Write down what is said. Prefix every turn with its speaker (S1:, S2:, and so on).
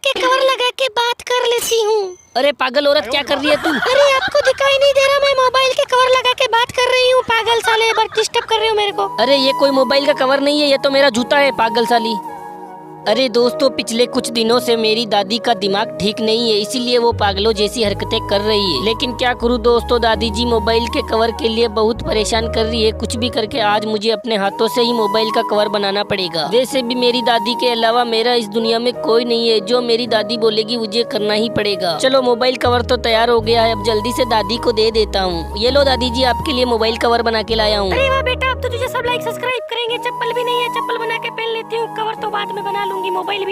S1: के कवर लगा के बात कर लेती हूँ।
S2: अरे पागल औरत, क्या कर रही है तू?
S1: अरे आपको दिखाई नहीं दे रहा? मैं मोबाइल के कवर लगा के बात कर रही हूँ। पागल साले, बार डिस्टर्ब कर रहे हो मेरे को।
S2: अरे ये कोई मोबाइल का कवर नहीं है, ये तो मेरा जूता है पागल साली। अरे दोस्तों, पिछले कुछ दिनों से मेरी दादी का दिमाग ठीक नहीं है, इसीलिए वो पागलों जैसी हरकतें कर रही है। लेकिन क्या करूँ दोस्तों, दादी जी मोबाइल के कवर के लिए बहुत परेशान कर रही है। कुछ भी करके आज मुझे अपने हाथों से ही मोबाइल का कवर बनाना पड़ेगा। वैसे भी मेरी दादी के अलावा मेरा इस दुनिया में कोई नहीं है, जो मेरी दादी बोलेगी मुझे करना ही पड़ेगा। चलो मोबाइल कवर तो तैयार हो गया है, अब जल्दी से दादी को दे देता हूँ। ये लो दादी जी, आपके लिए मोबाइल कवर बना के लाया हूँ।
S1: अरे वाह बेटा, अब तो तुझे सब लाइक सब्सक्राइब करेंगे। चप्पल भी नहीं है, चप्पल बना के पहन लेती हूँ। कवर तो बाद में बना लूंगी, मोबाइल भी